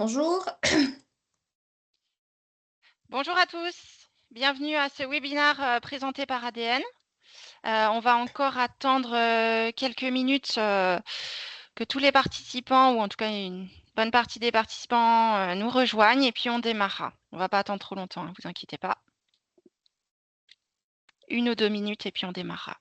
Bonjour. Bonjour à tous, bienvenue à ce webinaire présenté par ADN. On va encore attendre quelques minutes que tous les participants, ou en tout cas une bonne partie des participants, nous rejoignent et puis on démarrera. On ne va pas attendre trop longtemps, ne vous inquiétez pas. 1 ou 2 minutes et puis on démarrera.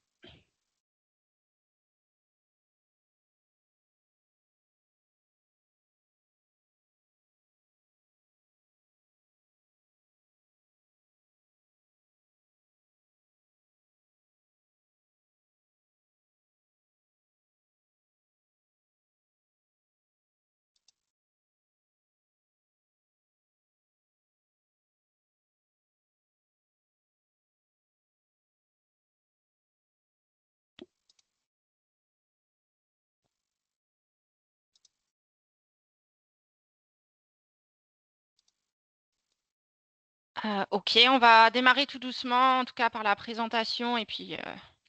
Ok, on va démarrer tout doucement, en tout cas par la présentation, et puis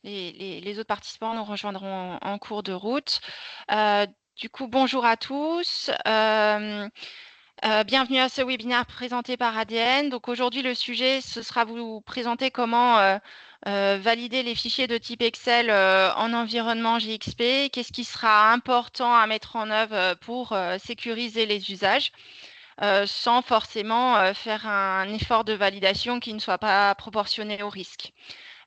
les autres participants nous rejoindront en cours de route. Du coup, bonjour à tous. Bienvenue à ce webinaire présenté par ADN. Donc aujourd'hui, le sujet, ce sera vous présenter comment valider les fichiers de type Excel en environnement GXP. Qu'est-ce qui sera important à mettre en œuvre pour sécuriser les usages sans forcément faire un effort de validation qui ne soit pas proportionné au risque.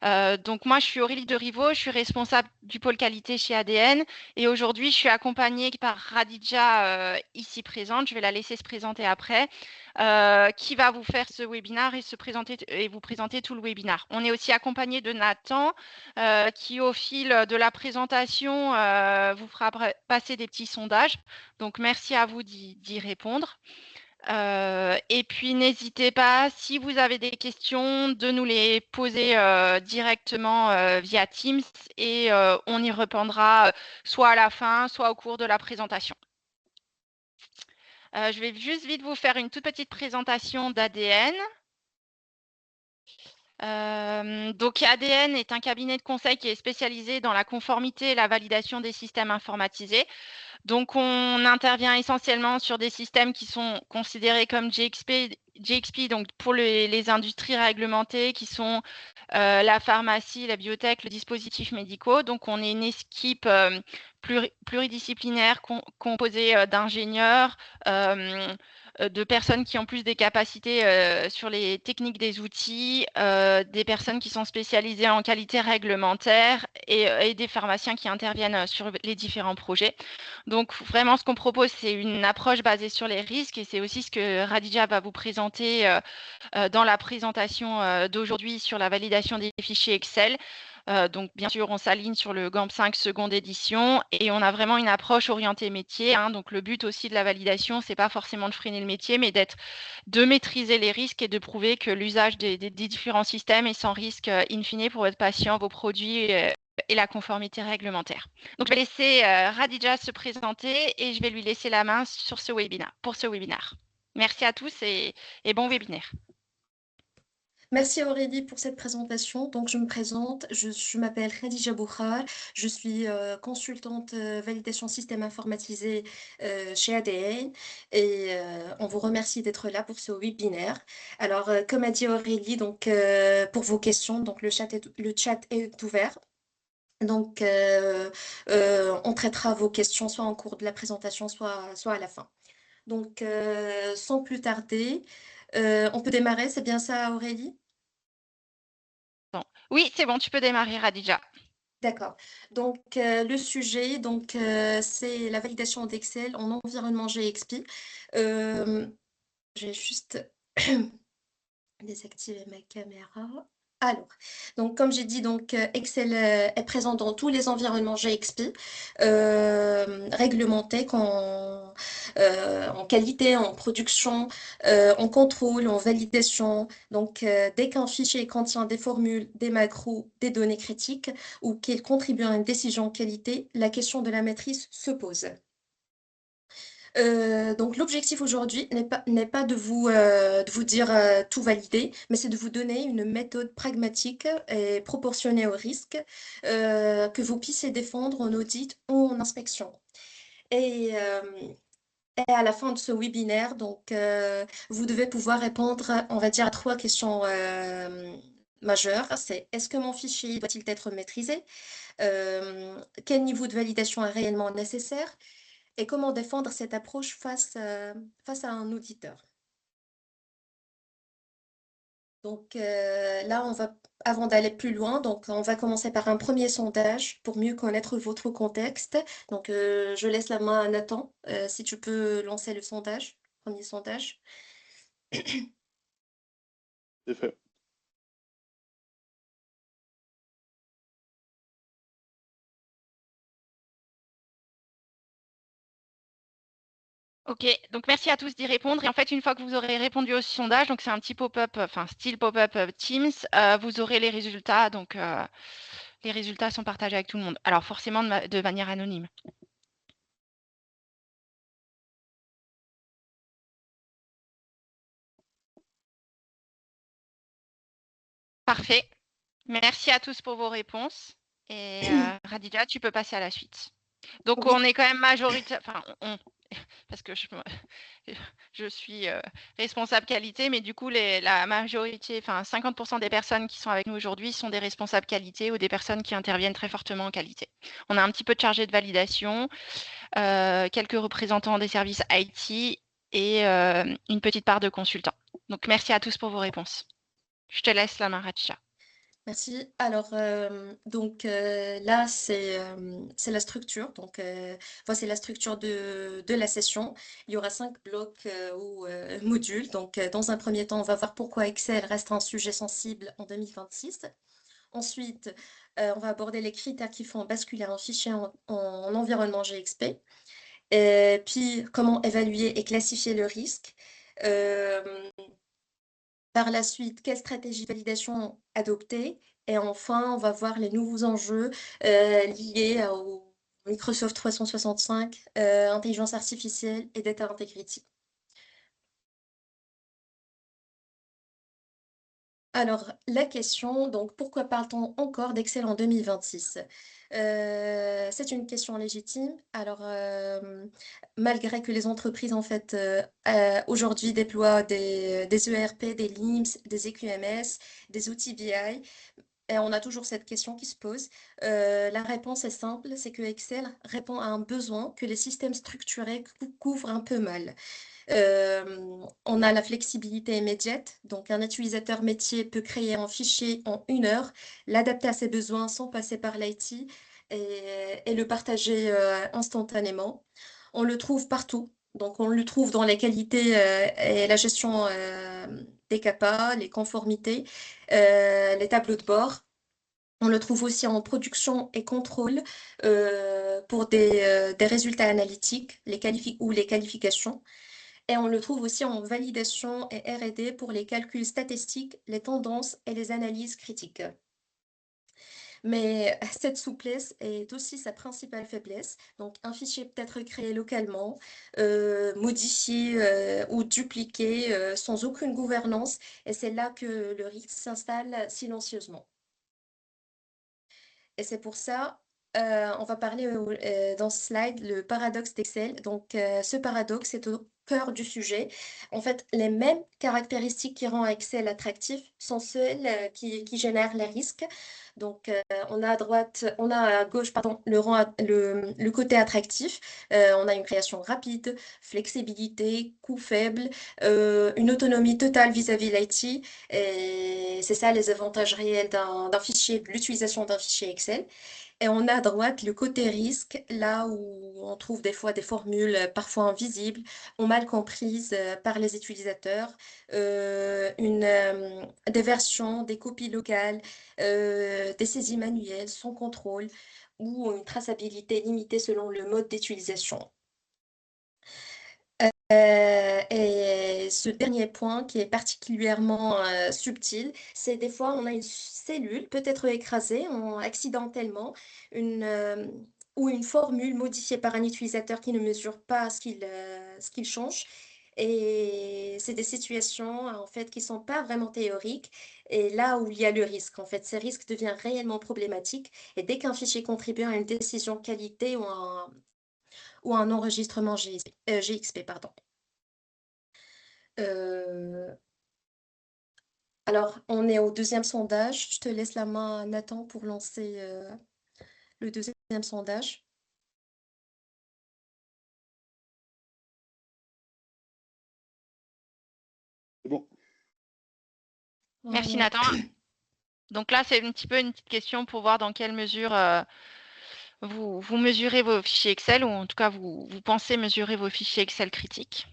Donc moi, je suis Aurélie de Rivaux, je suis responsable du pôle qualité chez ADN et aujourd'hui, je suis accompagnée par Radija ici présente. Je vais la laisser se présenter après, qui va vous faire ce webinaire et vous présenter tout le webinaire. On est aussi accompagné de Nathan, qui au fil de la présentation vous fera passer des petits sondages. Donc merci à vous d'y répondre. Et puis n'hésitez pas, si vous avez des questions, de nous les poser directement via Teams et on y répondra soit à la fin, soit au cours de la présentation. Je vais juste vite vous faire une toute petite présentation d'ADN. Donc ADN est un cabinet de conseil qui est spécialisé dans la conformité et la validation des systèmes informatisés. Donc, on intervient essentiellement sur des systèmes qui sont considérés comme GXP donc pour les industries réglementées qui sont la pharmacie, la biotech, le dispositif médicaux. Donc, on est une équipe pluridisciplinaire composée d'ingénieurs, de personnes qui ont plus des capacités sur les techniques des outils, des personnes qui sont spécialisées en qualité réglementaire et des pharmaciens qui interviennent sur les différents projets. Donc vraiment, ce qu'on propose, c'est une approche basée sur les risques et c'est aussi ce que Radija va vous présenter dans la présentation d'aujourd'hui sur la validation des fichiers Excel. Donc bien sûr, on s'aligne sur le GAMP 5 seconde édition et on a vraiment une approche orientée métier. Donc le but aussi de la validation, c'est pas forcément de freiner le métier, mais de maîtriser les risques et de prouver que l'usage des différents systèmes est sans risque in fine pour votre patient, vos produits et la conformité réglementaire. Donc, je vais laisser Radija se présenter et je vais lui laisser la main sur pour ce webinaire. Merci à tous et bon webinaire. Merci Aurélie pour cette présentation. Donc, je me présente, je m'appelle Khadija Boukhar, je suis consultante validation système informatisé chez ADN et on vous remercie d'être là pour ce webinaire. Alors, comme a dit Aurélie, donc, pour vos questions, donc le chat est ouvert. Donc, on traitera vos questions soit en cours de la présentation, soit à la fin. Donc, sans plus tarder, on peut démarrer, c'est bien ça Aurélie? Bon. Oui, c'est bon, tu peux démarrer, Radija. D'accord. Donc, le sujet, donc, c'est la validation d'Excel en environnement GXP. Euh, je vais juste désactiver ma caméra. Alors, donc comme j'ai dit, donc Excel est présent dans tous les environnements GXP, réglementés en qualité, en production, en contrôle, en validation. Donc, dès qu'un fichier contient des formules, des macros, des données critiques ou qu'il contribue à une décision qualité, la question de la maîtrise se pose. Donc l'objectif aujourd'hui n'est pas de vous dire tout valider, mais c'est de vous donner une méthode pragmatique et proportionnée au risque que vous puissiez défendre en audit ou en inspection. Et Et à la fin de ce webinaire, donc, vous devez pouvoir répondre, on va dire, à trois questions majeures. C'est est-ce que mon fichier doit-il être maîtrisé? Quel niveau de validation est réellement nécessaire? Et comment défendre cette approche face à un auditeur? Donc là, avant d'aller plus loin, donc on va commencer par un premier sondage pour mieux connaître votre contexte. Donc je laisse la main à Nathan, si tu peux lancer le sondage, premier sondage. C'est fait. Ok, donc merci à tous d'y répondre. Et en fait, une fois que vous aurez répondu au sondage, donc c'est un petit pop-up, enfin style pop-up Teams, vous aurez les résultats. Donc les résultats sont partagés avec tout le monde. Alors forcément de manière anonyme. Parfait. Merci à tous pour vos réponses. Et Radija, tu peux passer à la suite. Donc Oui, on est quand même majoritaire, enfin parce que je suis responsable qualité, mais du coup la majorité, enfin 50% des personnes qui sont avec nous aujourd'hui sont des responsables qualité ou des personnes qui interviennent très fortement en qualité. On a un petit peu de chargés de validation, quelques représentants des services IT et une petite part de consultants. Donc merci à tous pour vos réponses. Je te laisse la main, Radija. merci. Alors, donc là, c'est la structure. Donc, voici la structure de la session. Il y aura 5 blocs ou modules. Donc, dans un premier temps, on va voir pourquoi Excel reste un sujet sensible en 2026. Ensuite, on va aborder les critères qui font basculer un fichier en environnement GXP. Puis, comment évaluer et classifier le risque. Euh, Par la suite, quelle stratégie de validation adopter? Et enfin, on va voir les nouveaux enjeux liés au Microsoft 365, intelligence artificielle et data integrity. Alors, la question, donc, pourquoi parle-t-on encore d'Excel en 2026? C'est une question légitime. Alors, malgré que les entreprises, en fait, aujourd'hui déploient des ERP, des LIMS, des EQMS, des outils BI, et on a toujours cette question qui se pose. La réponse est simple, c'est que Excel répond à un besoin que les systèmes structurés couvrent un peu mal. On a la flexibilité immédiate, donc un utilisateur métier peut créer un fichier en 1 heure, l'adapter à ses besoins sans passer par l'IT et le partager instantanément. On le trouve partout, donc on le trouve dans les qualités et la gestion des CAPA, les conformités, les tableaux de bord. On le trouve aussi en production et contrôle pour des résultats analytiques ou les qualifications. Et on le trouve aussi en validation et R&D pour les calculs statistiques, les tendances et les analyses critiques. Mais cette souplesse est aussi sa principale faiblesse. Donc, un fichier peut être créé localement, modifié ou dupliqué sans aucune gouvernance. Et c'est là que le risque s'installe silencieusement. Et c'est pour ça, on va parler dans ce slide le paradoxe d'Excel. Donc, ce paradoxe est au cœur du sujet. En fait, les mêmes caractéristiques qui rendent Excel attractif sont celles qui génèrent les risques. Donc, on a à droite, on a à gauche, pardon, le côté attractif. On a une création rapide, flexibilité, coût faible, une autonomie totale vis-à-vis de l'IT. Et c'est ça les avantages réels d'un fichier, de l'utilisation d'un fichier Excel. Et on a à droite le côté risque, là où on trouve des fois des formules parfois invisibles ou mal comprises par les utilisateurs, des versions, des copies locales, des saisies manuelles sans contrôle ou une traçabilité limitée selon le mode d'utilisation. Et ce dernier point qui est particulièrement subtil, c'est des fois on a une cellule peut-être écrasée accidentellement une, euh, ou une formule modifiée par un utilisateur qui ne mesure pas ce qu'il change. Et c'est des situations en fait qui sont pas vraiment théoriques. Et là où il y a le risque, en fait, ce risque devient réellement problématique. Et dès qu'un fichier contribue à une décision qualité ou un enregistrement GXP, pardon. Euh, alors, on est au deuxième sondage. Je te laisse la main, Nathan, pour lancer le deuxième sondage. C'est bon. Merci Voilà. Nathan. Donc là, c'est un petit peu une petite question pour voir dans quelle mesure vous mesurez vos fichiers Excel, ou en tout cas vous pensez mesurer vos fichiers Excel critiques.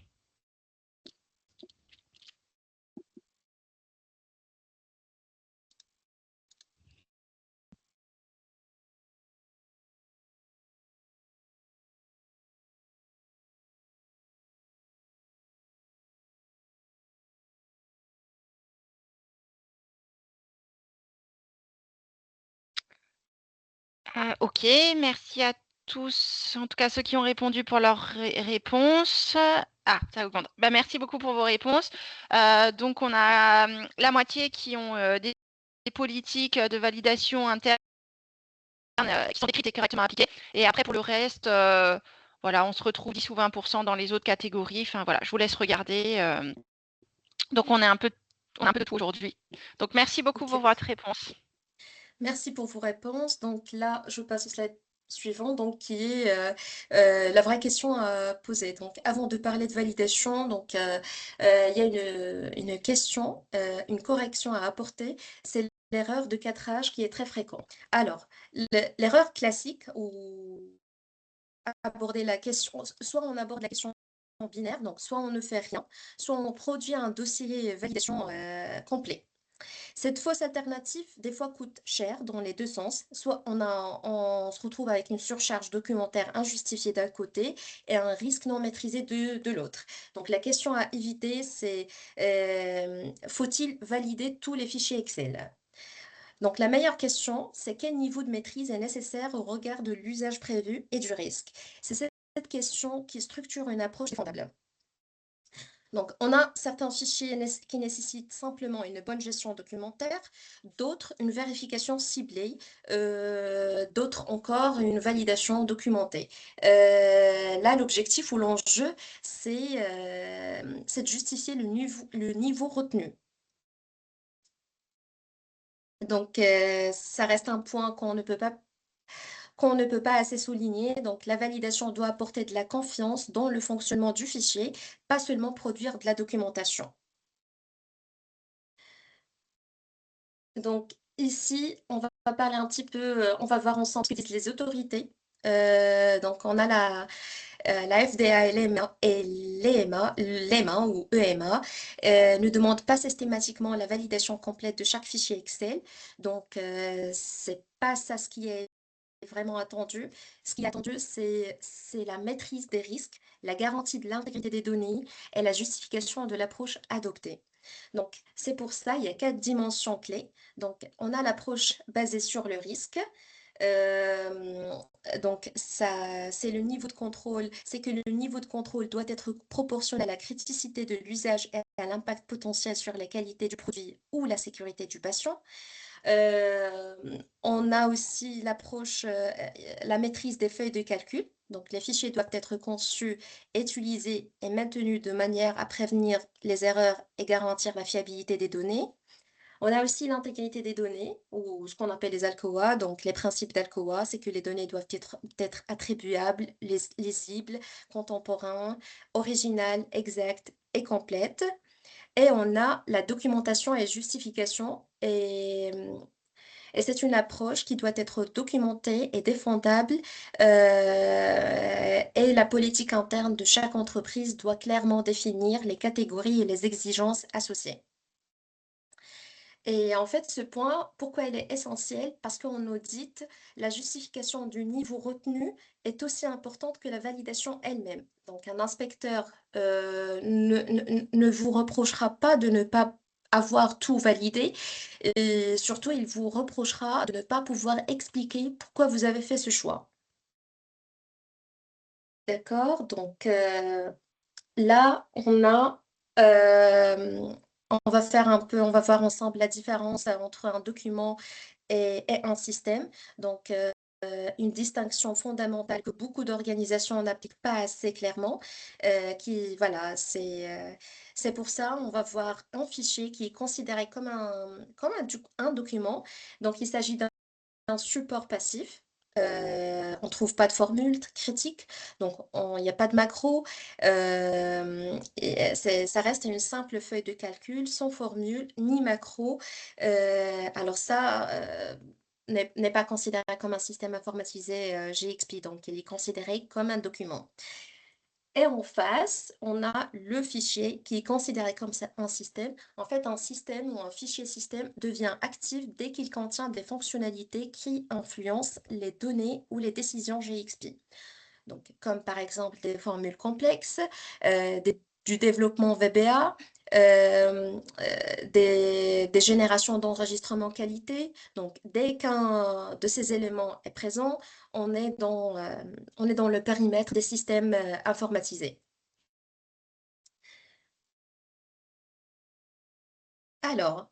Ok, merci à tous, en tout cas ceux qui ont répondu pour leurs réponses. Ah, ça augmente. Bah, merci beaucoup pour vos réponses. Donc, on a la moitié qui ont des politiques de validation interne qui sont décrites et correctement appliquées. Et après, pour le reste, voilà, on se retrouve 10 ou 20% dans les autres catégories. Enfin, voilà, je vous laisse regarder. Donc, on a un peu de tout aujourd'hui. Donc, merci beaucoup Ok. pour votre réponse. Merci pour vos réponses. Donc là, je passe au slide suivant, donc qui est la vraie question à poser. Donc, avant de parler de validation, donc il y a une question, une correction à apporter. C'est l'erreur de cadrage qui est très fréquente. Alors, l'erreur classique ou aborder la question, soit on aborde la question en binaire, donc soit on ne fait rien, soit on produit un dossier validation complet. Cette fausse alternative, des fois, coûte cher dans les deux sens. Soit on se retrouve avec une surcharge documentaire injustifiée d'un côté et un risque non maîtrisé de l'autre. Donc la question à éviter, c'est faut-il valider tous les fichiers Excel? Donc la meilleure question, c'est quel niveau de maîtrise est nécessaire au regard de l'usage prévu et du risque? C'est cette question qui structure une approche défendable. Donc, on a certains fichiers qui nécessitent simplement une bonne gestion documentaire, d'autres une vérification ciblée, d'autres encore une validation documentée. Là, l'objectif ou l'enjeu, c'est de justifier le niveau retenu. Donc, ça reste un point qu'on ne peut pas assez souligner. Donc, la validation doit apporter de la confiance dans le fonctionnement du fichier, pas seulement produire de la documentation. Donc ici, on va parler un petit peu, on va voir ensemble ce que disent les autorités. Donc on a la FDA et l'EMA ou EMA ne demandent pas systématiquement la validation complète de chaque fichier Excel. Donc c'est pas ça ce qui est vraiment attendu. Ce qui est attendu, c'est la maîtrise des risques, la garantie de l'intégrité des données et la justification de l'approche adoptée. Donc, c'est pour ça, il y a 4 dimensions clés. Donc, on a l'approche basée sur le risque. Euh, donc, ça, c'est le niveau de contrôle. C'est que le niveau de contrôle doit être proportionnel à la criticité de l'usage et à l'impact potentiel sur la qualité du produit ou la sécurité du patient. Euh, on a aussi l'approche, la maîtrise des feuilles de calcul. Donc, les fichiers doivent être conçus, utilisés et maintenus de manière à prévenir les erreurs et garantir la fiabilité des données. On a aussi l'intégrité des données, ou ce qu'on appelle les ALCOA. Donc, les principes d'ALCOA, c'est que les données doivent être attribuables, lisibles, contemporains, originales, exactes et complètes. Et on a la documentation et justification. Et c'est une approche qui doit être documentée et défendable. Et la politique interne de chaque entreprise doit clairement définir les catégories et les exigences associées. Et en fait, ce point, pourquoi il est essentiel? Parce qu'en audit, la justification du niveau retenu est aussi importante que la validation elle-même. Donc, un inspecteur ne vous reprochera pas de ne pas avoir tout validé, et surtout, il vous reprochera de ne pas pouvoir expliquer pourquoi vous avez fait ce choix. D'accord? Donc, là, euh, on va faire un peu, on va voir ensemble la différence entre un document et un système. Donc, une distinction fondamentale que beaucoup d'organisations n'appliquent pas assez clairement, voilà, c'est pour ça, on va voir un fichier qui est considéré un document. Donc, il s'agit d'un support passif. On ne trouve pas de formule critique, donc il n'y a pas de macro. Ça reste une simple feuille de calcul sans formule ni macro. Alors ça n'est pas considéré comme un système informatisé GXP, donc il est considéré comme un document. Et en face, on a le fichier qui est considéré comme un système. En fait, un système ou un fichier système devient actif dès qu'il contient des fonctionnalités qui influencent les données ou les décisions GXP. Donc, comme par exemple des formules complexes, du développement VBA, des générations d'enregistrement qualité. Donc, dès qu'un de ces éléments est présent, on est dans le périmètre des systèmes informatisés. Alors,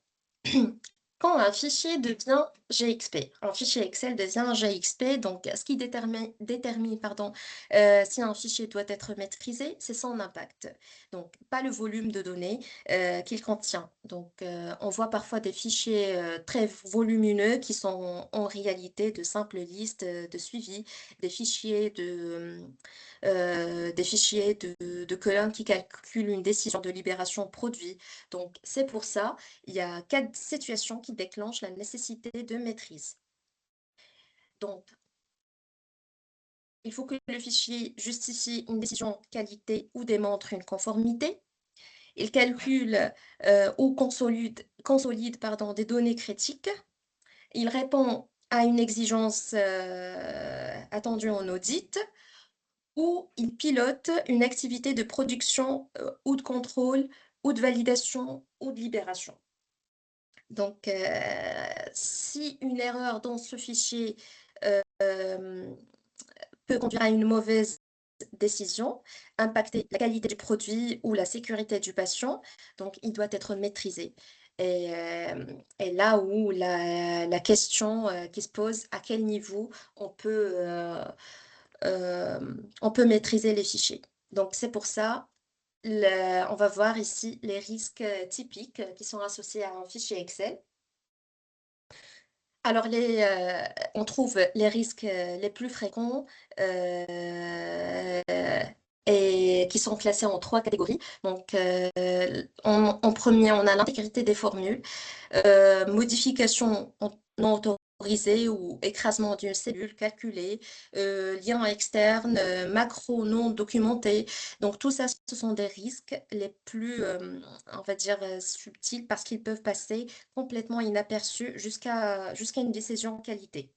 quand un fichier devient GXP, un fichier Excel devient un GXP, donc ce qui détermine pardon, si un fichier doit être maîtrisé, c'est son impact. Donc, pas le volume de données qu'il contient. Donc, on voit parfois des fichiers très volumineux qui sont en réalité de simples listes de suivi, des fichiers de colonnes qui calculent une décision de libération de produit. Donc, c'est pour ça il y a 4 situations qui déclenchent la nécessité de maîtrise. Donc, il faut que le fichier justifie une décision qualité ou démontre une conformité. Il calcule ou consolide des données critiques. Il répond à une exigence attendue en audit ou il pilote une activité de production ou de contrôle ou de validation ou de libération. Donc, si une erreur dans ce fichier euh, peut conduire à une mauvaise décision, impacter la qualité du produit ou la sécurité du patient, donc il doit être maîtrisé. Et là où la question qui se pose, à quel niveau euh, on peut maîtriser les fichiers. Donc, c'est pour ça, on va voir ici les risques typiques qui sont associés à un fichier Excel. Alors, on trouve les risques les plus fréquents euh, et qui sont classés en 3 catégories. Donc, en premier, on a l'intégrité des formules, modification non autorisée ou écrasement d'une cellule calculée, lien externe, macro non documenté. Donc, tout ça, ce sont des risques les plus, on va dire, subtils parce qu'ils peuvent passer complètement inaperçu jusqu'à une décision qualité.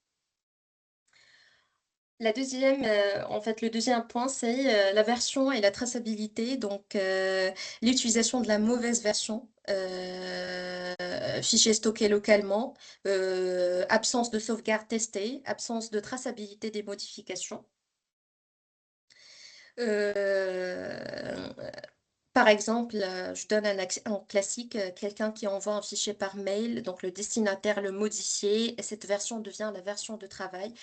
Le deuxième point, c'est la version et la traçabilité. Donc, l'utilisation de la mauvaise version, fichier stocké localement, absence de sauvegarde testée, absence de traçabilité des modifications. Euh, Par exemple, je donne un classique, quelqu'un qui envoie un fichier par mail, donc le destinataire le modifie et cette version devient la version de travail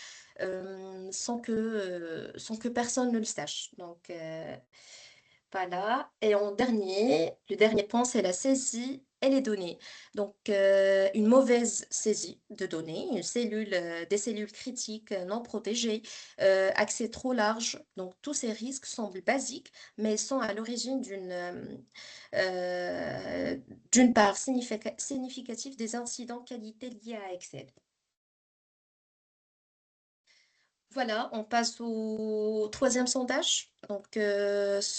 sans que personne ne le sache. Donc, voilà. Et le dernier point, c'est la saisie et les données. Donc, une mauvaise saisie de données, des cellules critiques non protégées, accès trop large. Donc, tous ces risques semblent basiques, mais sont à l'origine euh, d'une part significative des incidents qualité liés à Excel. Voilà, on passe au troisième sondage. Donc,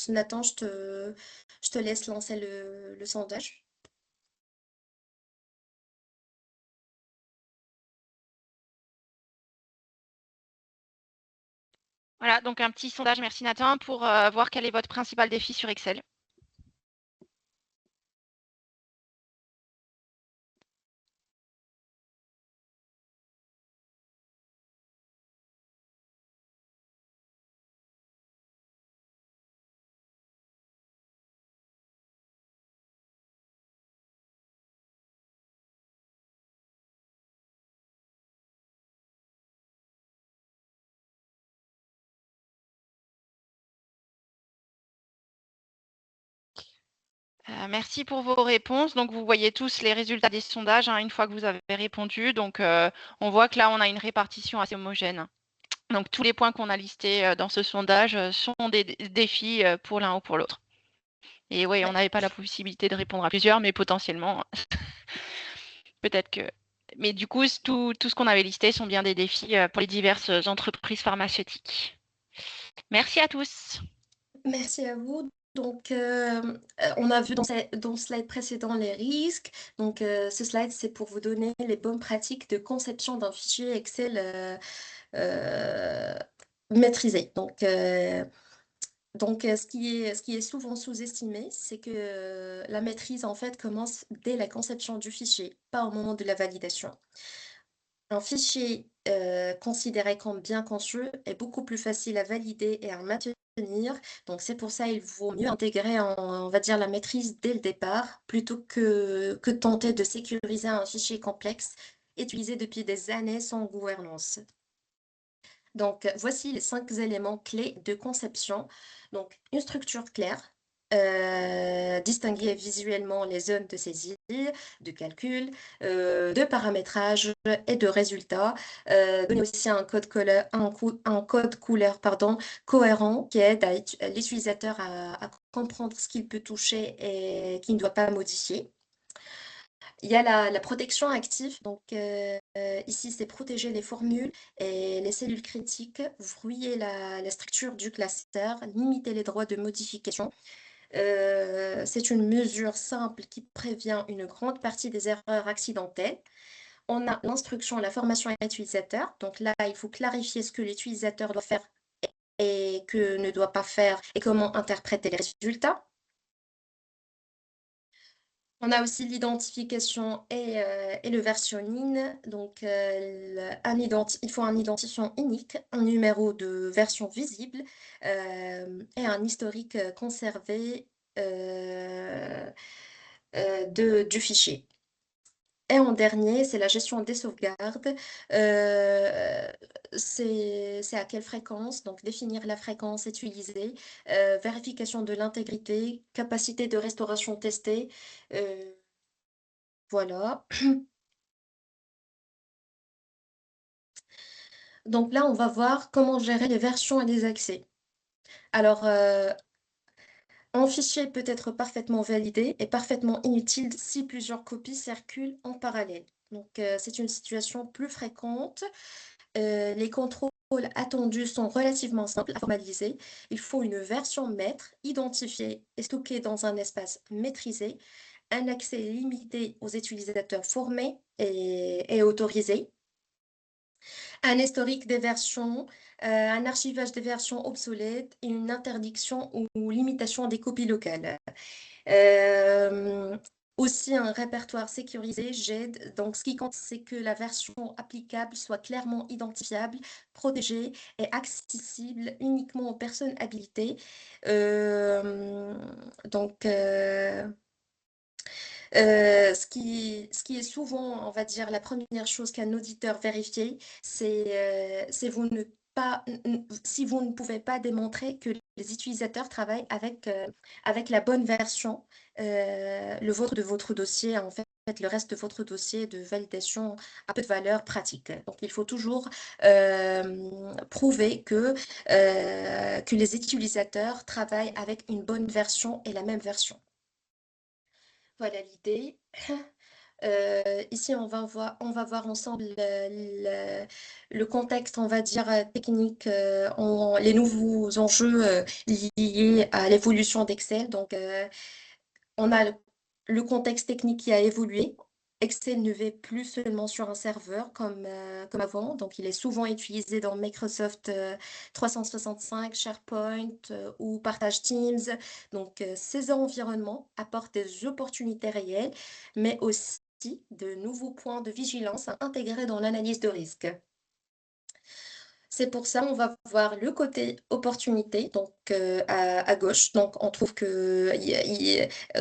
Nathan, je te laisse lancer le sondage. Voilà, donc un petit sondage, merci Nathan, pour voir quel est votre principal défi sur Excel. Merci pour vos réponses. Donc vous voyez tous les résultats des sondages, hein, une fois que vous avez répondu. Donc on voit que là, on a une répartition assez homogène. Donc tous les points qu'on a listés, dans ce sondage, sont des défis, pour l'un ou pour l'autre. Et oui, on Ouais. n'avait pas la possibilité de répondre à plusieurs, mais potentiellement, peut-être que mais du coup, tout ce qu'on avait listé sont bien des défis, pour les diverses entreprises pharmaceutiques. Merci à tous. Merci à vous. Donc, on a vu dans le slide précédent les risques. Donc, ce slide, c'est pour vous donner les bonnes pratiques de conception d'un fichier Excel euh, maîtrisé. Donc, ce qui est souvent sous-estimé, c'est que la maîtrise, en fait, commence dès la conception du fichier, pas au moment de la validation. Un fichier considéré comme bien conçu est beaucoup plus facile à valider et à maintenir. Donc, c'est pour ça il vaut mieux intégrer, on va dire, la maîtrise dès le départ, plutôt que tenter de sécuriser un fichier complexe utilisé depuis des années sans gouvernance. Donc, voici les 5 éléments clés de conception. Donc, une structure claire, distinguer visuellement les zones de saisie, de calcul, de paramétrage et de résultats. Donner aussi un code couleur, un code couleur, pardon, cohérent qui aide l'utilisateur à comprendre ce qu'il peut toucher et qu'il ne doit pas modifier. Il y a la protection active. Donc, ici, c'est protéger les formules et les cellules critiques, verrouiller la structure du classeur, limiter les droits de modification. C'est une mesure simple qui prévient une grande partie des erreurs accidentelles. On a l'instruction, la formation utilisateur. Donc là, il faut clarifier ce que l'utilisateur doit faire et que ne doit pas faire et comment interpréter les résultats. On a aussi l'identification et le versionning. Donc, il faut un identifiant unique, un numéro de version visible et un historique conservé du fichier. Et en dernier, c'est la gestion des sauvegardes. Euh, c'est à quelle fréquence, donc définir la fréquence utilisée, vérification de l'intégrité, capacité de restauration testée. euh, voilà. Donc là, on va voir comment gérer les versions et les accès. Alors, un fichier peut être parfaitement validé et parfaitement inutile si plusieurs copies circulent en parallèle. Donc, c'est une situation plus fréquente. Les contrôles attendus sont relativement simples à formaliser. Il faut une version maître identifiée et stockée dans un espace maîtrisé, un accès limité aux utilisateurs formés et autorisés, un historique des versions, un archivage des versions obsolètes et une interdiction ou limitation des copies locales. Euh, Aussi un répertoire sécurisé, j'aide. Donc, ce qui compte, c'est que la version applicable soit clairement identifiable, protégée et accessible uniquement aux personnes habilitées. Euh, donc, ce qui est souvent, on va dire, la première chose qu'un auditeur vérifie, c'est vous ne pas, si vous ne pouvez pas démontrer que les utilisateurs travaillent avec la bonne version, le vôtre de votre dossier, en fait, le reste de votre dossier de validation a peu de valeur pratique. Donc, il faut toujours prouver que les utilisateurs travaillent avec une bonne version et la même version. Voilà l'idée. Ici, on va voir ensemble le contexte, on va dire, technique, les nouveaux enjeux liés à l'évolution d'Excel. Donc, on a le contexte technique qui a évolué. Excel ne vit plus seulement sur un serveur comme avant, donc il est souvent utilisé dans Microsoft 365, SharePoint ou Partage Teams. Donc ces environnements apportent des opportunités réelles, mais aussi de nouveaux points de vigilance à intégrer dans l'analyse de risque. C'est pour ça on va voir le côté opportunité, donc à gauche. Donc on trouve que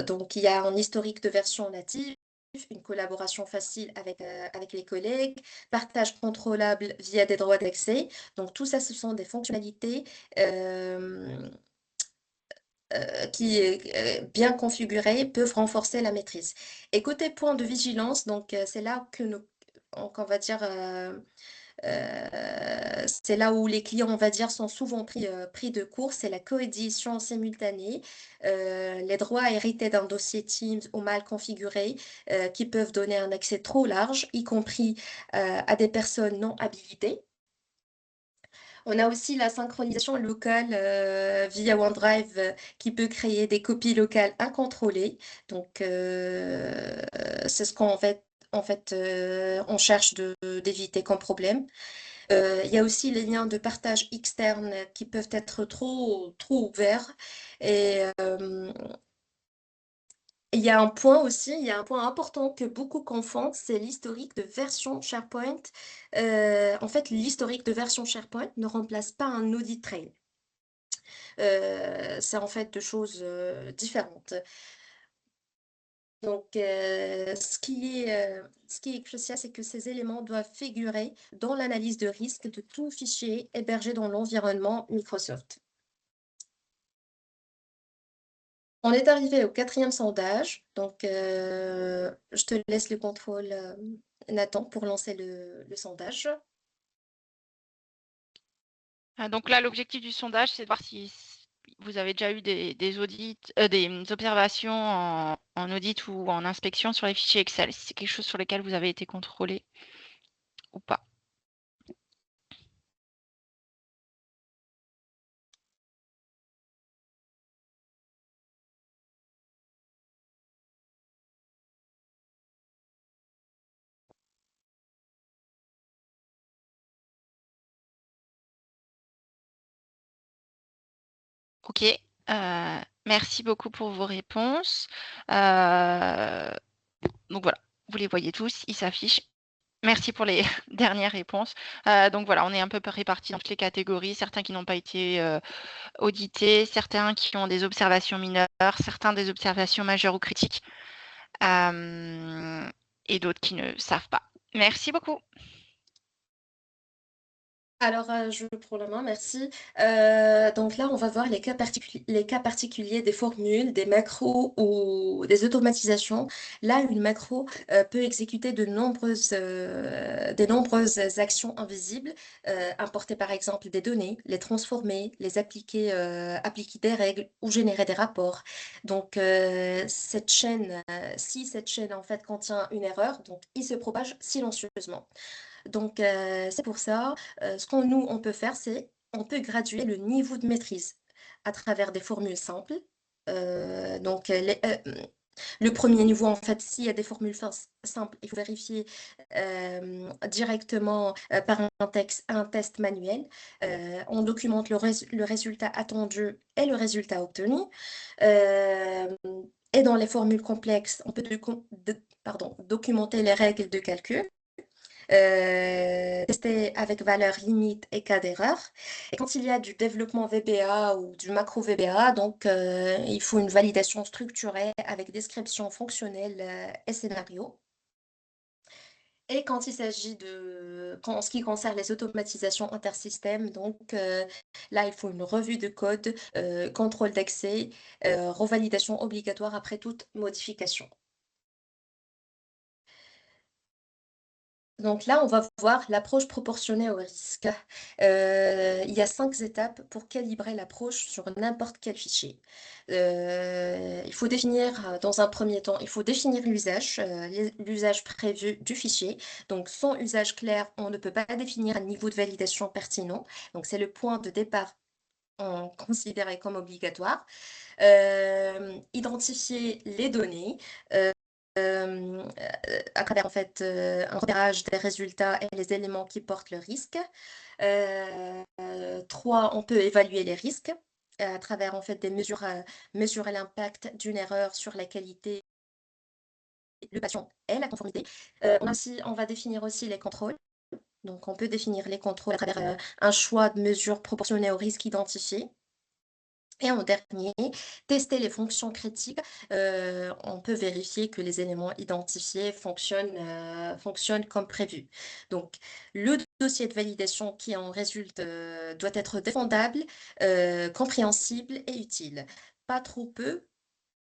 donc, il y a un historique de version native, une collaboration facile avec les collègues, partage contrôlable via des droits d'accès. Donc tout ça, ce sont des fonctionnalités euh, qui est bien configurés peuvent renforcer la maîtrise. Et côté point de vigilance, donc c'est là que nous, donc, on va dire, c'est là où les clients, on va dire, sont souvent pris de court, c'est la coédition simultanée, les droits hérités d'un dossier Teams ou mal configuré, qui peuvent donner un accès trop large, y compris à des personnes non habilitées. On a aussi la synchronisation locale via OneDrive qui peut créer des copies locales incontrôlées. Donc, c'est ce qu'en fait, on cherche d'éviter comme problème. Il y a aussi les liens de partage externes qui peuvent être trop ouverts. Et il y a un point important que beaucoup confondent, c'est l'historique de version SharePoint. En fait, l'historique de version SharePoint ne remplace pas un audit trail. C'est en fait deux choses différentes. Donc, ce qui est crucial, c'est que ces éléments doivent figurer dans l'analyse de risque de tout fichier hébergé dans l'environnement Microsoft. On est arrivé au quatrième sondage, donc je te laisse le contrôle, Nathan, pour lancer le sondage. Donc là, l'objectif du sondage, c'est de voir si vous avez déjà eu des audits, des observations en audit ou en inspection sur les fichiers Excel, si c'est quelque chose sur lesquels vous avez été contrôlé ou pas. Ok, merci beaucoup pour vos réponses. Donc voilà, vous les voyez tous, ils s'affichent. Merci pour les dernières réponses. Donc voilà, on est un peu répartis dans toutes les catégories, certains qui n'ont pas été audités, certains qui ont des observations mineures, certains des observations majeures ou critiques, et d'autres qui ne savent pas. Merci beaucoup. Alors, je prends la main, merci. Donc là, on va voir les cas particuliers des formules, des macros ou des automatisations. Là, une macro peut exécuter des nombreuses actions invisibles, importer par exemple des données, les transformer, les appliquer, appliquer des règles ou générer des rapports. Donc, si cette chaîne en fait contient une erreur, donc il se propage silencieusement. Donc, c'est pour ça, ce on peut faire, c'est on peut graduer le niveau de maîtrise à travers des formules simples. Donc, le premier niveau, en fait, s'il y a des formules simples, il faut vérifier directement par un test manuel. On documente le résultat attendu et le résultat obtenu. Euh, et dans les formules complexes, on peut documenter les règles de calcul, tester avec valeur limite et cas d'erreur. Et quand il y a du développement VBA ou du macro VBA, donc il faut une validation structurée avec description fonctionnelle et scénario. Et quand il s'agit en ce qui concerne les automatisations intersystèmes, donc là, il faut une revue de code, contrôle d'accès, revalidation obligatoire après toute modification. Donc là, on va voir l'approche proportionnée au risque. Il y a 5 étapes pour calibrer l'approche sur n'importe quel fichier. Il faut définir, dans un premier temps, il faut définir l'usage, l'usage prévu du fichier. Donc, sans usage clair, on ne peut pas définir un niveau de validation pertinent. Donc, c'est le point de départ considéré comme obligatoire. Identifier les données. euh, à travers en fait un repérage des résultats et les éléments qui portent le risque. 3, on peut évaluer les risques à travers en fait des mesures, mesurer l'impact d'une erreur sur la qualité, le patient et la conformité. On va définir aussi les contrôles. Donc, on peut définir les contrôles à travers un choix de mesures proportionnées au risque identifié. Et en dernier, tester les fonctions critiques. On peut vérifier que les éléments identifiés fonctionnent comme prévu. Donc, le dossier de validation qui en résulte doit être défendable, compréhensible et utile. pas trop peu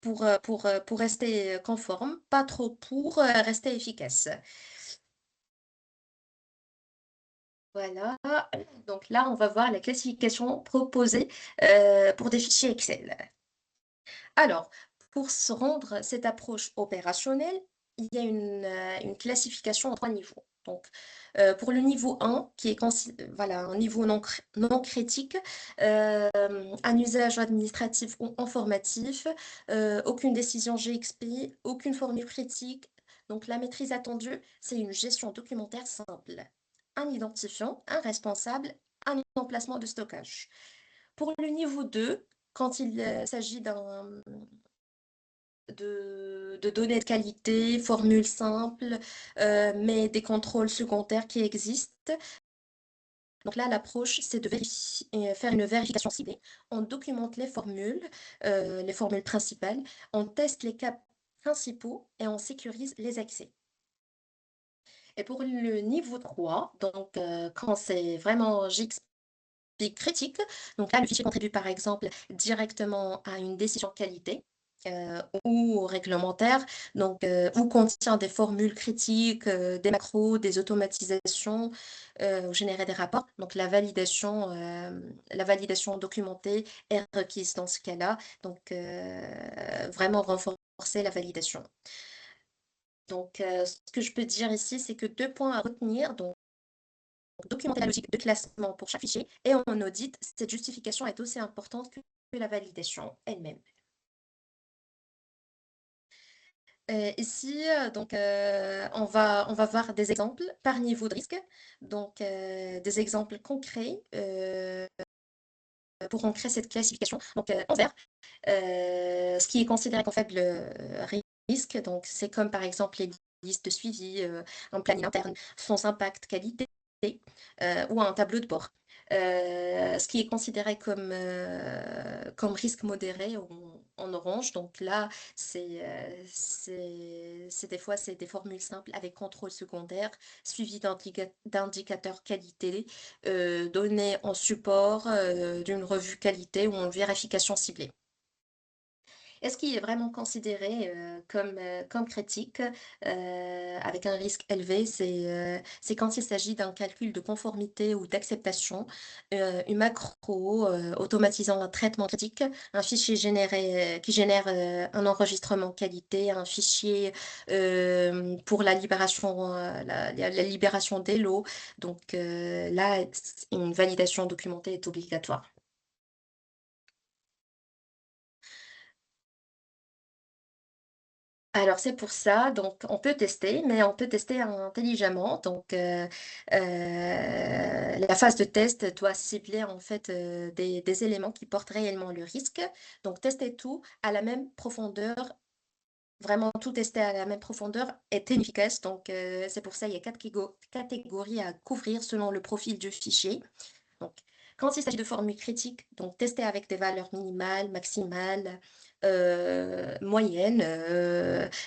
pour rester conforme, pas trop pour rester efficace. Voilà. Donc là, on va voir la classification proposée pour des fichiers Excel. Alors, pour se rendre cette approche opérationnelle, il y a une classification en trois niveaux. Donc, pour le niveau 1, qui est voilà, un niveau non critique, euh, un usage administratif ou informatif, aucune décision GXP, aucune formule critique. Donc, la maîtrise attendue, c'est une gestion documentaire simple. Un identifiant, un responsable, un emplacement de stockage. Pour le niveau 2, quand il s'agit de données de qualité, formules simples, mais des contrôles secondaires qui existent. Donc là, l'approche, c'est de faire une vérification ciblée. On documente les formules principales, on teste les cas principaux et on sécurise les accès. Et pour le niveau 3, donc quand c'est vraiment critique. Donc là, le fichier contribue par exemple directement à une décision qualité ou réglementaire, donc ou contient des formules critiques, des macros, des automatisations, ou générer des rapports. Donc la validation documentée est requise dans ce cas-là. Donc vraiment renforcer la validation. Donc ce que je peux dire ici, c'est que deux points à retenir. Donc documenter la logique de classement pour chaque fichier et en audit, cette justification est aussi importante que la validation elle-même. Ici, donc, on va voir des exemples par niveau de risque, donc des exemples concrets pour ancrer cette classification. Donc, en vert, ce qui est considéré comme faible risque, donc c'est comme par exemple les listes de suivi, un planning interne, sans impact qualité, ou un tableau de bord. Ce qui est considéré comme risque modéré en orange. Donc là, des fois, c'est des formules simples avec contrôle secondaire, suivi d'indicateurs qualité, données en support d'une revue qualité ou en vérification ciblée. Et ce qui est vraiment considéré comme critique, avec un risque élevé, c'est quand il s'agit d'un calcul de conformité ou d'acceptation, une macro automatisant un traitement critique, un fichier qui génère un enregistrement qualité, un fichier pour la libération, la libération des lots. Donc là, une validation documentée est obligatoire. Alors c'est pour ça, donc on peut tester, mais on peut tester intelligemment. Donc la phase de test doit cibler en fait des éléments qui portent réellement le risque. Donc tester tout à la même profondeur, vraiment tout tester à la même profondeur est inefficace. Donc c'est pour ça il y a quatre catégories à couvrir selon le profil du fichier. Donc, quand il s'agit de formules critiques, donc tester avec des valeurs minimales, maximales, moyennes,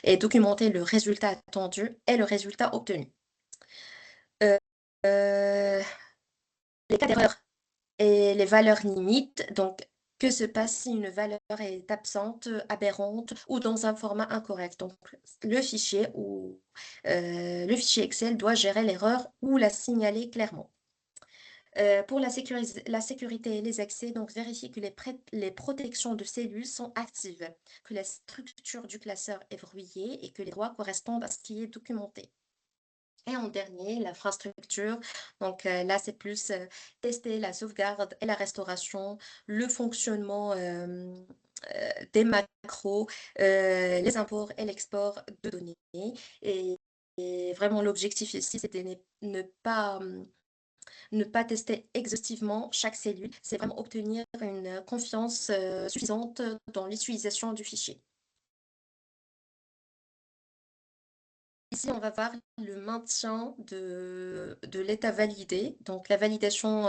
et documenter le résultat attendu et le résultat obtenu. Euh, euh, les cas d'erreur et les valeurs limites, donc que se passe si une valeur est absente, aberrante ou dans un format incorrect. Donc le fichier Excel doit gérer l'erreur ou la signaler clairement. Pour la sécurité et les accès, donc vérifier que les protections de cellules sont actives, que la structure du classeur est verrouillée et que les droits correspondent à ce qui est documenté. Et en dernier, l'infrastructure. Donc là, c'est plus tester la sauvegarde et la restauration, le fonctionnement des macros, les imports et l'export de données. Et, et vraiment, l'objectif ici, c'est de ne pas tester exhaustivement chaque cellule, c'est vraiment obtenir une confiance suffisante dans l'utilisation du fichier. Ici, on va voir le maintien de l'état validé. Donc, la validation,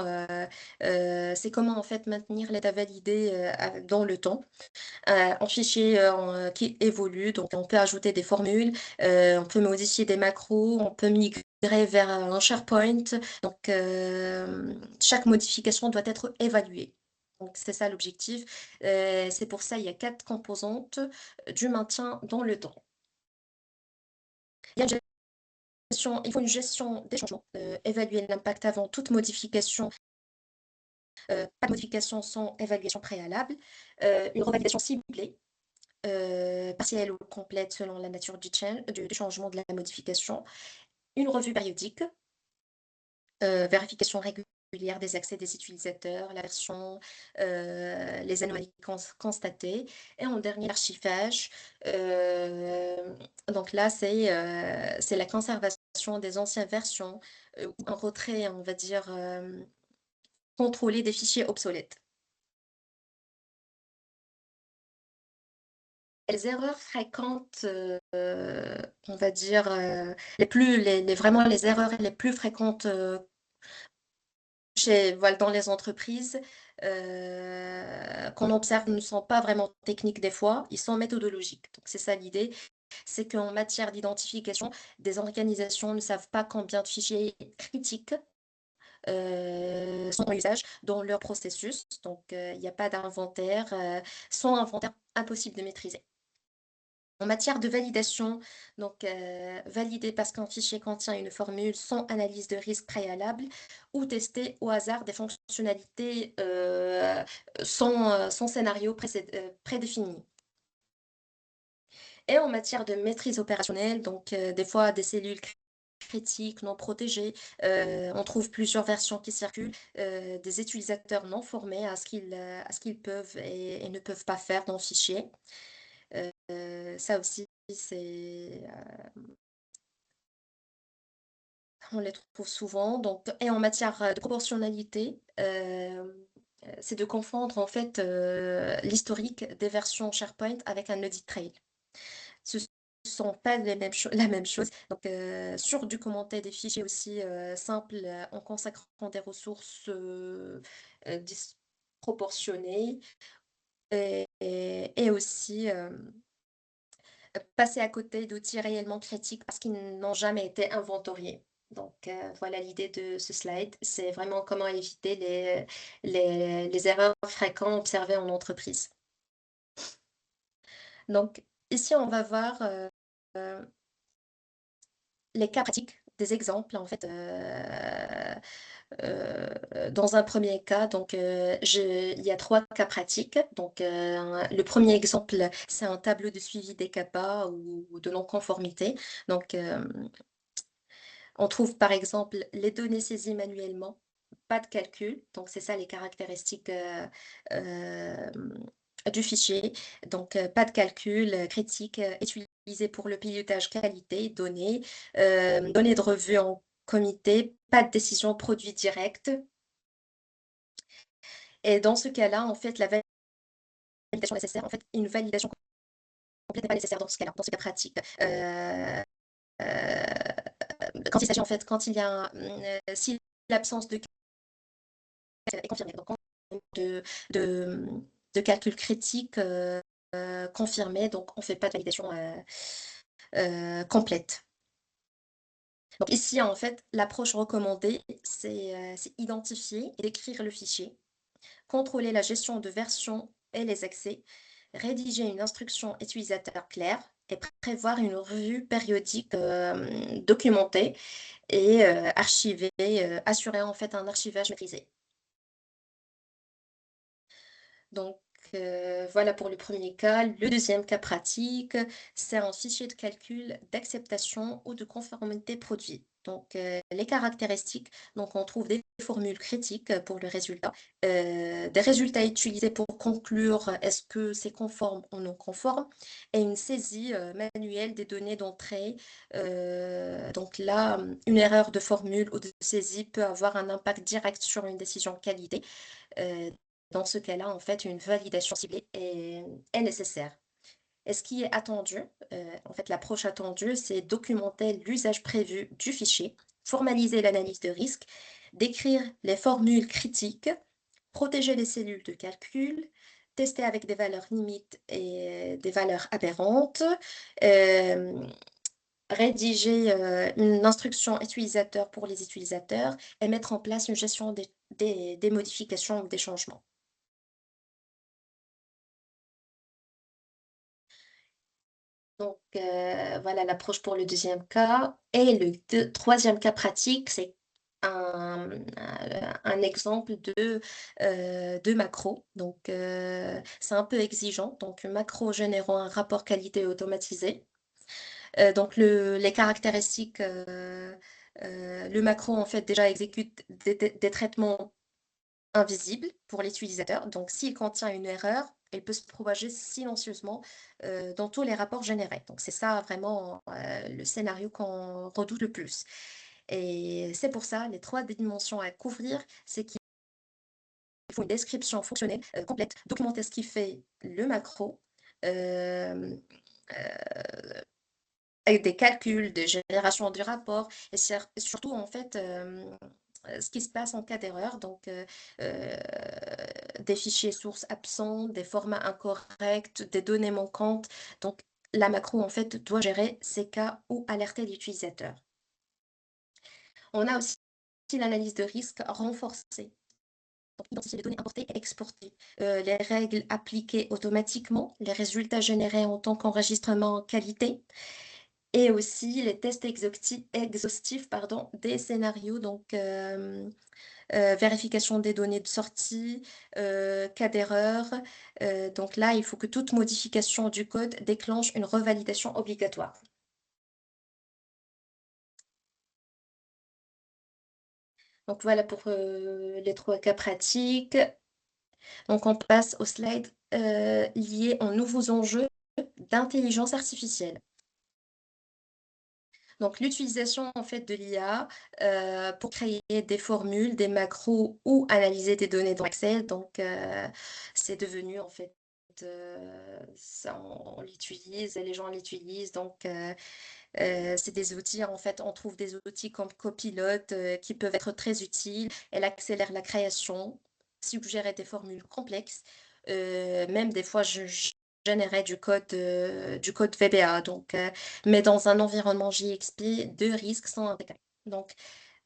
c'est comment en fait maintenir l'état validé dans le temps. Un fichier qui évolue, donc on peut ajouter des formules, on peut modifier des macros, on peut migrer vers un SharePoint. Donc, chaque modification doit être évaluée. c'est ça l'objectif. C'est pour ça il y a 4 composantes du maintien dans le temps. Il y a une il faut une gestion des changements, évaluer l'impact avant toute modification, pas de modification sans évaluation préalable, une revalidation ciblée, partielle ou complète selon la nature du changement, de la modification, une revue périodique, vérification régulière des accès des utilisateurs, la version, les anomalies constatées et en dernier, l'archivage. Donc là, c'est la conservation des anciennes versions, ou un retrait, on va dire, contrôlé des fichiers obsolètes. Les erreurs fréquentes, on va dire, vraiment les erreurs les plus fréquentes, voilà, dans les entreprises, qu'on observe ne sont pas vraiment techniques des fois, ils sont méthodologiques. Donc c'est ça l'idée, c'est qu'en matière d'identification, des organisations ne savent pas combien de fichiers critiques, sont en usage dans leur processus. Donc il n'y a pas d'inventaire, sans inventaire, impossible de maîtriser. En matière de validation, donc valider parce qu'un fichier contient une formule sans analyse de risque préalable ou tester au hasard des fonctionnalités, sans scénario prédéfini. Et en matière de maîtrise opérationnelle, donc des fois des cellules critiques non protégées, on trouve plusieurs versions qui circulent, des utilisateurs non formés à ce qu'ils peuvent et ne peuvent pas faire dans le fichier. Ça aussi, on les trouve souvent. Donc, et en matière de proportionnalité, c'est de confondre en fait l'historique des versions SharePoint avec un audit trail. Ce ne sont pas la même chose. Donc, surdocumenter des fichiers aussi simples en consacrant des ressources disproportionnées et aussi passer à côté d'outils réellement critiques parce qu'ils n'ont jamais été inventoriés. Donc, voilà l'idée de ce slide. C'est vraiment comment éviter les erreurs fréquentes observées en entreprise. Donc, ici, on va voir les cas pratiques, des exemples, en fait. Dans un premier cas, donc, il y a 3 cas pratiques. Donc, le premier exemple, c'est un tableau de suivi des CAPA ou de non-conformité. Donc, on trouve par exemple les données saisies manuellement, pas de calcul. Donc, c'est ça les caractéristiques du fichier. Donc, pas de calcul critique utilisé pour le pilotage qualité, données de revue en comité, pas de décision produit directe. Et dans ce cas-là, en fait, la validation nécessaire, en fait, une validation complète n'est pas nécessaire dans ce cas-là, dans ce cas pratique. Euh, Quand il s'agit, en fait, quand il y a si l'absence de est confirmée, donc de, de, de calcul critique confirmé, donc on ne fait pas de validation complète. Donc ici, en fait, l'approche recommandée, c'est identifier et décrire le fichier, contrôler la gestion de version et les accès, rédiger une instruction utilisateur claire et prévoir une revue périodique documentée et archiver, assurer en fait un archivage maîtrisé. Donc, voilà pour le premier cas. Le deuxième cas pratique, c'est un fichier de calcul d'acceptation ou de conformité produit. Donc, les caractéristiques, donc on trouve des formules critiques pour le résultat, des résultats utilisés pour conclure est-ce que c'est conforme ou non conforme, et une saisie manuelle des données d'entrée. Donc là, une erreur de formule ou de saisie peut avoir un impact direct sur une décision de qualité. Euh, Dans ce cas-là, en fait, une validation ciblée est nécessaire. Et ce qui est attendu, en fait, l'approche attendue, c'est documenter l'usage prévu du fichier, formaliser l'analyse de risque, décrire les formules critiques, protéger les cellules de calcul, tester avec des valeurs limites et des valeurs aberrantes, euh, rédiger une instruction utilisateur pour les utilisateurs et mettre en place une gestion des modifications ou des changements. Voilà l'approche pour le deuxième cas. Et le troisième cas pratique, c'est un exemple de macro. C'est un peu exigeant. Donc, une macro générant un rapport qualité automatisé. Les caractéristiques, le macro, en fait, déjà exécute des traitements invisible pour l'utilisateur. Donc, s'il contient une erreur, elle peut se propager silencieusement dans tous les rapports générés. Donc, c'est ça vraiment le scénario qu'on redoute le plus. Et c'est pour ça, les trois dimensions à couvrir, c'est qu'il faut une description fonctionnelle complète, documenter ce qui fait le macro, euh, euh, avec des calculs de génération du rapport et surtout en fait ce qui se passe en cas d'erreur, euh, des fichiers sources absents, des formats incorrects, des données manquantes. Donc la macro en fait doit gérer ces cas ou alerter l'utilisateur. On a aussi l'analyse de risque renforcée. Donc, identifier les données importées et exportées, les règles appliquées automatiquement, les résultats générés en tant qu'enregistrement qualité, et aussi les tests exhaustifs pardon, des scénarios, vérification des données de sortie, cas d'erreur. Donc là, il faut que toute modification du code déclenche une revalidation obligatoire. Donc voilà pour les trois cas pratiques. Donc on passe au slide lié aux nouveaux enjeux d'intelligence artificielle. Donc, l'utilisation en fait de l'IA pour créer des formules, des macros ou analyser des données dans Excel. C'est devenu en fait, on l'utilise, les gens l'utilisent. C'est des outils, en fait, on trouve des outils comme Copilot qui peuvent être très utiles. Elle accélère la création, suggérer des formules complexes. Même des fois, je générais du code VBA. Mais dans un environnement JXP, deux risques sont intégrés. Donc,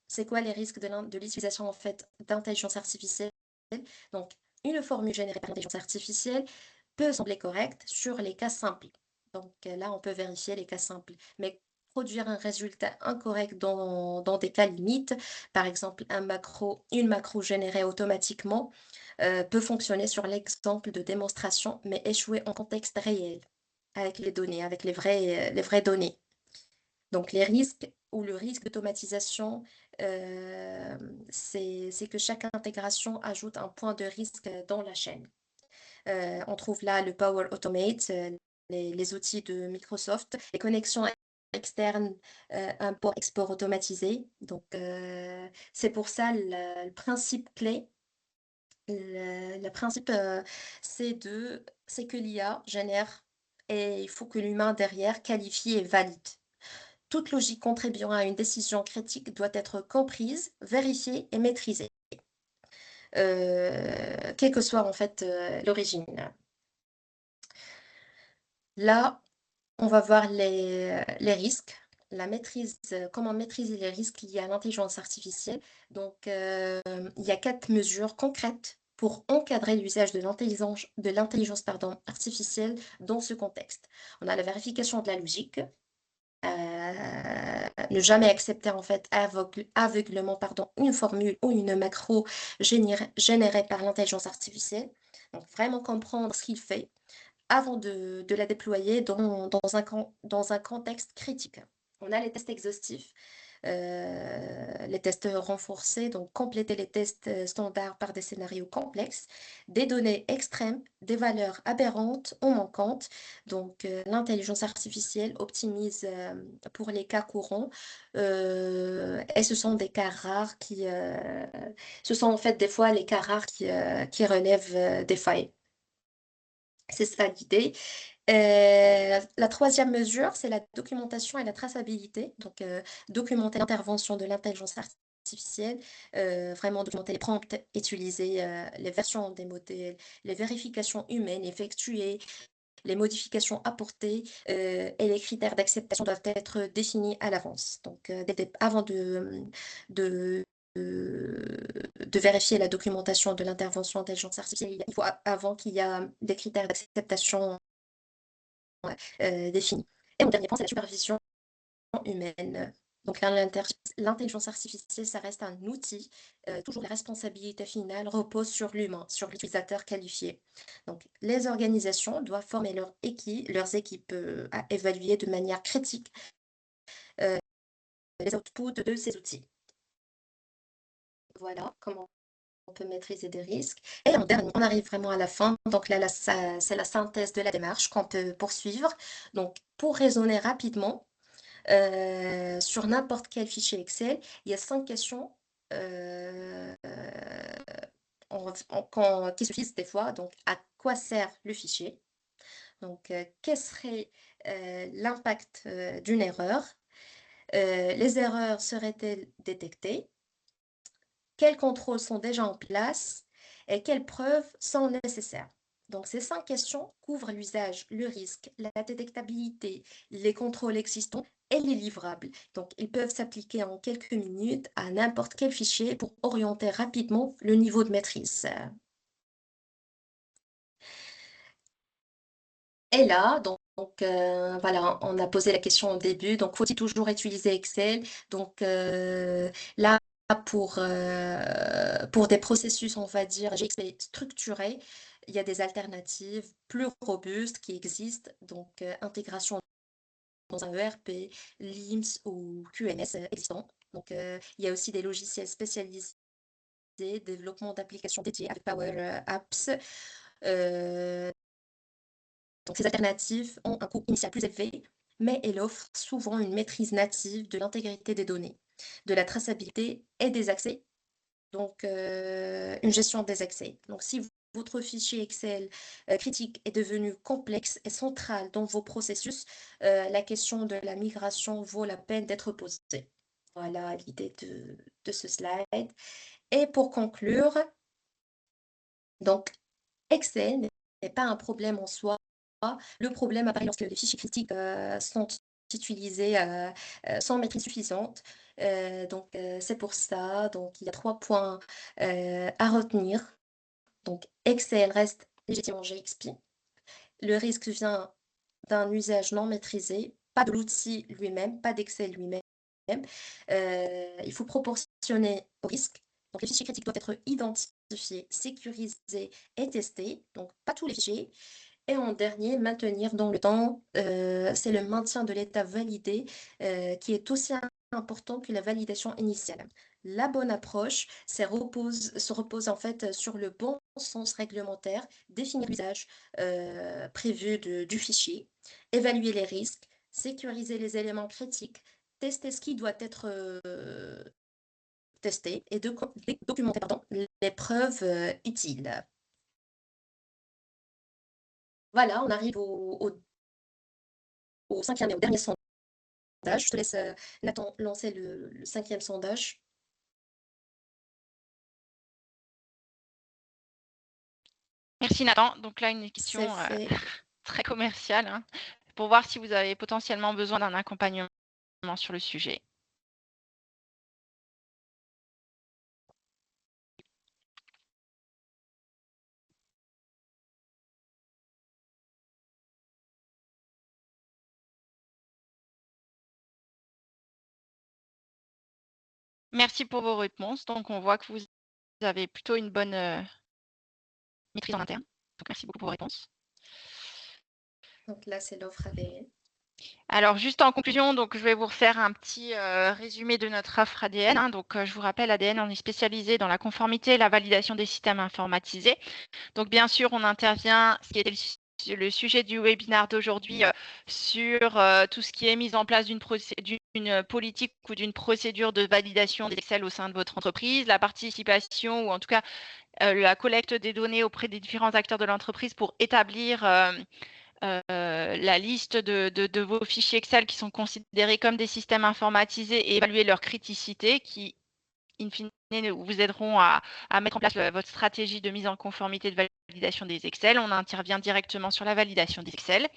c'est quoi les risques de l'utilisation en fait d'intelligence artificielle? Donc, une formule générée par l'intelligence artificielle peut sembler correcte sur les cas simples. Là, on peut vérifier les cas simples. Mais produire un résultat incorrect dans des cas limites, par exemple une macro générée automatiquement, peut fonctionner sur l'exemple de démonstration, mais échouer en contexte réel, avec les données, avec les vraies données. Donc, les risques ou le risque d'automatisation, euh, c'est que chaque intégration ajoute un point de risque dans la chaîne. On trouve là le Power Automate, les outils de Microsoft, les connexions externes, import-export automatisé. C'est pour ça le principe clé. Le principe, c'est que l'IA génère et il faut que l'humain derrière qualifie et valide. Toute logique contribuant à une décision critique doit être comprise, vérifiée et maîtrisée, quelle que soit en fait l'origine. Là, on va voir les risques, la maîtrise, comment maîtriser les risques liés à l'intelligence artificielle. Il y a 4 mesures concrètes pour encadrer l'usage de l'intelligence, pardon, artificielle dans ce contexte. On a la vérification de la logique, ne jamais accepter en fait aveuglement pardon, une formule ou une macro générée par l'intelligence artificielle. Donc vraiment comprendre ce qu'il fait avant de la déployer dans un contexte critique. On a les tests exhaustifs, les tests renforcés, donc compléter les tests standards par des scénarios complexes, des données extrêmes, des valeurs aberrantes ou manquantes. L'intelligence artificielle optimise pour les cas courants et ce sont des cas rares ce sont en fait des fois les cas rares qui relèvent des failles. C'est ça l'idée. La troisième mesure, c'est la documentation et la traçabilité. Documenter l'intervention de l'intelligence artificielle, vraiment documenter les prompts utilisés, les versions des modèles, les vérifications humaines effectuées, les modifications apportées et les critères d'acceptation doivent être définis à l'avance. Avant de, de vérifier la documentation de l'intervention d'intelligence artificielle, il faut avant qu'il y a des critères d'acceptation définis. Et mon dernier point, c'est la supervision humaine. Donc l'intelligence artificielle, ça reste un outil. Toujours la responsabilité finale repose sur l'humain, sur l'utilisateur qualifié. Donc les organisations doivent former leurs équipes à évaluer de manière critique euh, les outputs de ces outils. Voilà comment on peut maîtriser des risques. Et en dernier, on arrive vraiment à la fin. Donc là, c'est la synthèse de la démarche qu'on peut poursuivre. Donc pour raisonner rapidement, sur n'importe quel fichier Excel, il y a 5 questions euh, qui suffisent des fois. Donc, à quoi sert le fichier? Donc, quel serait l'impact d'une erreur? Les erreurs seraient-elles détectées? Quels contrôles sont déjà en place et quelles preuves sont nécessaires? Donc, ces 5 questions couvrent l'usage, le risque, la détectabilité, les contrôles existants et les livrables. Donc, ils peuvent s'appliquer en quelques minutes à n'importe quel fichier pour orienter rapidement le niveau de maîtrise. Et là, voilà, on a posé la question au début. Donc, faut-il toujours utiliser Excel? Donc, là, pour des processus, on va dire, GXP structurés, il y a des alternatives plus robustes qui existent. Donc, intégration dans un ERP, LIMS ou QMS existants. Donc, il y a aussi des logiciels spécialisés, développement d'applications dédiées avec Power Apps. Euh, Donc, ces alternatives ont un coût initial plus élevé, mais elles offrent souvent une maîtrise native de l'intégrité des données, de la traçabilité et des accès, donc une gestion des accès. Donc, si votre fichier Excel critique est devenu complexe et central dans vos processus, la question de la migration vaut la peine d'être posée. Voilà l'idée de ce slide. Et pour conclure, donc Excel n'est pas un problème en soi. Le problème apparaît lorsque les fichiers critiques sont utilisés sans maîtrise suffisante. C'est pour ça. Donc, il y a 3 points à retenir. Donc, Excel reste légitimement GXP. Le risque vient d'un usage non maîtrisé, pas de l'outil lui-même, pas d'Excel lui-même. Il faut proportionner au risque. Donc, les fichiers critiques doivent être identifiés, sécurisés et testés. Donc, pas tous les fichiers. Et en dernier, maintenir dans le temps, c'est le maintien de l'état validé qui est aussi important que la validation initiale. La bonne approche se repose en fait sur le bon sens réglementaire, définir l'usage prévu du fichier, évaluer les risques, sécuriser les éléments critiques, tester ce qui doit être testé et documenter les preuves utiles. Voilà, on arrive au cinquième et au dernier sondage. Je te laisse, Nathan, lancer le cinquième sondage. Merci Nathan. Donc là, une C'est question fait. très commerciale, hein, pour voir si vous avez potentiellement besoin d'un accompagnement sur le sujet. Merci pour vos réponses. Donc, on voit que vous avez plutôt une bonne maîtrise en interne. Donc, merci beaucoup pour vos réponses. Donc là, c'est l'offre ADN. Alors, juste en conclusion, donc, je vais vous refaire un petit résumé de notre offre ADN, hein. Donc, je vous rappelle, ADN, on est spécialisé dans la conformité et la validation des systèmes informatisés. Donc, bien sûr, on intervient, ce qui était le sujet du webinaire d'aujourd'hui, sur tout ce qui est mise en place d'une politique ou d'une procédure de validation d'Excel au sein de votre entreprise, la participation ou en tout cas la collecte des données auprès des différents acteurs de l'entreprise pour établir la liste de vos fichiers Excel qui sont considérés comme des systèmes informatisés et évaluer leur criticité qui, in fine, vous aideront à mettre en place votre stratégie de mise en conformité de validation des Excel. On intervient directement sur la validation des Excel.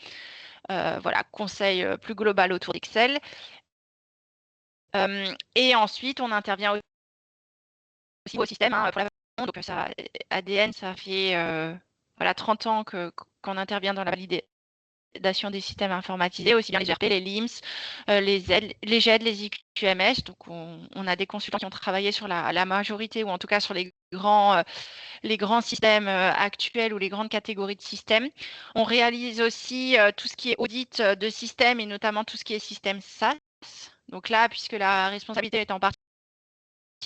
Voilà, conseil plus global autour d'Excel. Et ensuite, on intervient aussi au système, hein, pour la validation. Donc, ça, ADN, ça fait voilà, 30 ans qu'on intervient dans la validation validation des systèmes informatisés, aussi bien les ERP, les LIMS, les GED, les IQMS. Donc, on a des consultants qui ont travaillé sur la majorité, ou en tout cas sur les grands systèmes actuels ou les grandes catégories de systèmes. On réalise aussi tout ce qui est audit de système et notamment tout ce qui est système SaaS. Donc là, puisque la responsabilité est en partie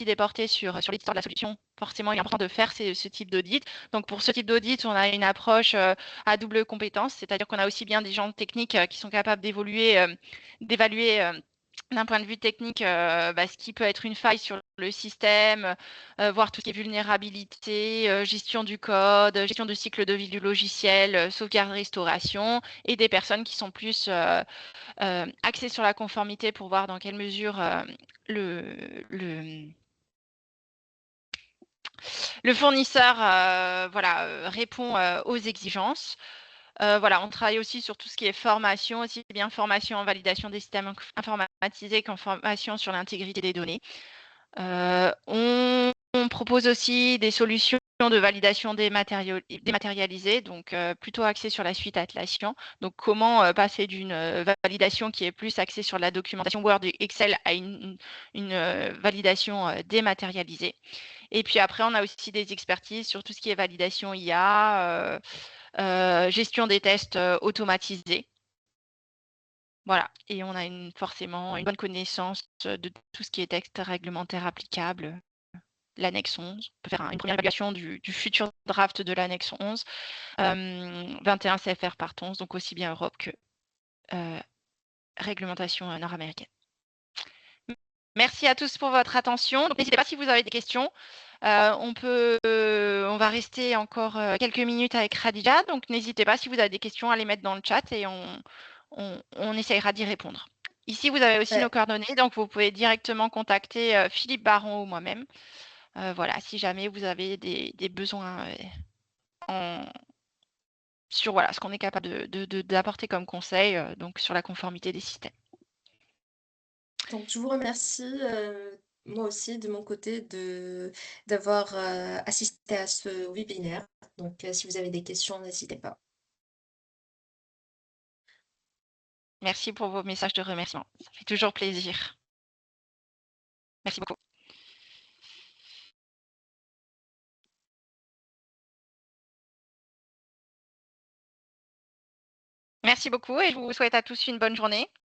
déportée sur l'éditeur de la solution, forcément, il est important de faire ce type d'audit. Donc, pour ce type d'audit, on a une approche à double compétence, c'est-à-dire qu'on a aussi bien des gens techniques qui sont capables d'évaluer d'un point de vue technique ce qui peut être une faille sur le système, voir tout ce qui est vulnérabilité, gestion du code, gestion du cycle de vie du logiciel, sauvegarde, restauration, et des personnes qui sont plus axées sur la conformité pour voir dans quelle mesure le fournisseur répond aux exigences. Voilà, on travaille aussi sur tout ce qui est formation, aussi bien formation en validation des systèmes informatisés qu'en formation sur l'intégrité des données. On propose aussi des solutions de validation dématérialisée, donc plutôt axées sur la suite Atlassian. Donc, comment passer d'une validation qui est plus axée sur la documentation Word et Excel à une validation dématérialisée. Et puis après, on a aussi des expertises sur tout ce qui est validation IA, gestion des tests automatisés. Voilà, et on a forcément une bonne connaissance de tout ce qui est texte réglementaire applicable, l'annexe 11. On peut faire une première évaluation du futur draft de l'annexe 11, 21 CFR part 11, donc aussi bien Europe que réglementation nord-américaine. Merci à tous pour votre attention. Donc, n'hésitez pas si vous avez des questions. On va rester encore quelques minutes avec Khadija. Donc, n'hésitez pas si vous avez des questions à les mettre dans le chat et on essayera d'y répondre. Ici, vous avez aussi nos coordonnées. Donc, vous pouvez directement contacter Philippe Baron ou moi-même. Voilà, si jamais vous avez des besoins sur ce qu'on est capable d'apporter comme conseil donc sur la conformité des systèmes. Donc, je vous remercie, moi aussi, de mon côté, d'avoir assisté à ce webinaire. Donc, si vous avez des questions, n'hésitez pas. Merci pour vos messages de remerciement. Ça fait toujours plaisir. Merci beaucoup. Merci beaucoup et je vous souhaite à tous une bonne journée.